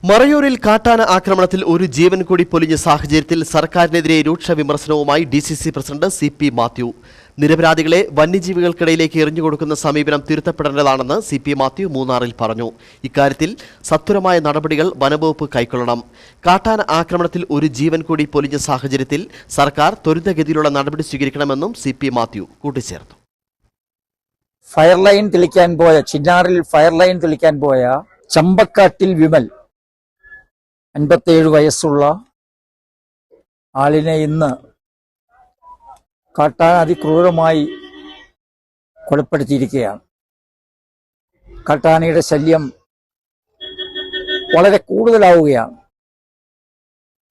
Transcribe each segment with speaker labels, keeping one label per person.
Speaker 1: മറയൂരിൽ കാട്ടാന ആക്രമണത്തിൽ ഒരു ജീവൻ കൂടി പൊലിഞ്ഞ സാഹചര്യത്തിൽ സർക്കാരിനെതിരെ രൂക്ഷ വിമർശനവുമായി DCC പ്രസിഡന്റ് CP മാത്യു. നിരപരാധികളെ വന്യജീവികൾക്കിടയിലേക്ക് എറിഞ്ഞുകൊടുക്കുന്ന സമീപനം തിരുത്തപ്പെടേണ്ടതാണെന്ന് CP മാത്യു മൂന്നാറിൽ പറഞ്ഞു. ഇക്കാര്യത്തിൽ സത്വരമായ നടപടികൾ വനംവകുപ്പ് കൈക്കൊള്ളണം. കാട്ടാന ആക്രമണത്തിൽ ഒരു ജീവൻ കൂടി പൊലിഞ്ഞ സാഹചര്യത്തിൽ സർക്കാർ ത്വരിതഗതിയിലുള്ള നടപടി സ്വീകരിക്കണമെന്നും CP മാത്യു കൂട്ടിച്ചേർത്തു.
Speaker 2: ഫയർലൈൻ തെളിക്കാൻ പോയ ചിന്നാറിൽ ഫയർലൈൻ തെളിക്കാൻ പോയ ചമ്പക്കാട്ടിൽ വിമൽ 57 വയസ്സുള്ള ആളിനെ ഇന്ന് കാട്ടാന അതിക്രൂരമായി കൊലപ്പെടുത്തിയിരിക്കുകയാണ്. കാട്ടാനയുടെ ശല്യം വളരെ കൂടുതലാവുകയാണ്.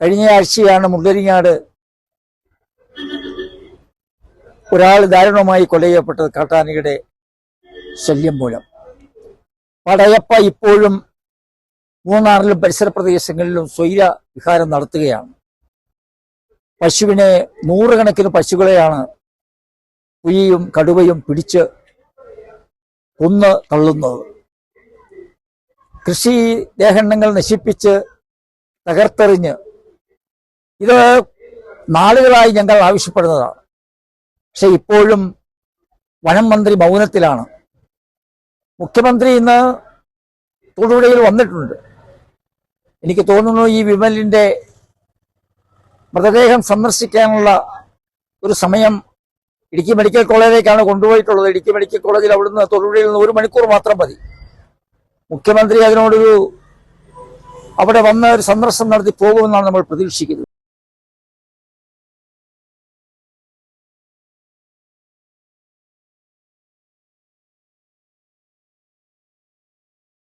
Speaker 2: കഴിഞ്ഞ ആഴ്ചയാണ് മുണ്ടരിങ്ങാട് ഒരാൾ ദാരുണമായി കൊല ചെയ്യപ്പെട്ടത് കാട്ടാനയുടെ ശല്യം മൂലം. പടയപ്പ ഇപ്പോഴും മൂന്നാറിലും പരിസര പ്രദേശങ്ങളിലും സ്വൈര വിഹാരം നടത്തുകയാണ്. പശുവിനെ നൂറുകണക്കിന് പശുക്കളെയാണ് പുലിയും കടുവയും പിടിച്ച് കൊന്ന് തള്ളുന്നത്. കൃഷി ദേഹണ്ണങ്ങൾ നശിപ്പിച്ച് തകർത്തെറിഞ്ഞ് ഇത് നാളുകളായി ഞങ്ങൾ ആവശ്യപ്പെടുന്നതാണ്. പക്ഷെ ഇപ്പോഴും വനം മന്ത്രി മൗനത്തിലാണ്. മുഖ്യമന്ത്രി ഇന്ന് തൊടുപുഴയിൽ വന്നിട്ടുണ്ട്. എനിക്ക് തോന്നുന്നു ഈ വിമലിന്റെ മൃതദേഹം സന്ദർശിക്കാനുള്ള ഒരു സമയം ഇടുക്കി മെഡിക്കൽ കോളേജിലേക്കാണ് കൊണ്ടുപോയിട്ടുള്ളത്. ഇടുക്കി മെഡിക്കൽ കോളേജിൽ അവിടുന്ന് തൊടുപുഴയിൽ നിന്ന് 1 മണിക്കൂർ മാത്രം മതി. മുഖ്യമന്ത്രി അതിനോടൊരു അവിടെ വന്ന് ഒരു സന്ദർശനം നടത്തി പോകുമെന്നാണ് നമ്മൾ പ്രതീക്ഷിക്കുന്നത്.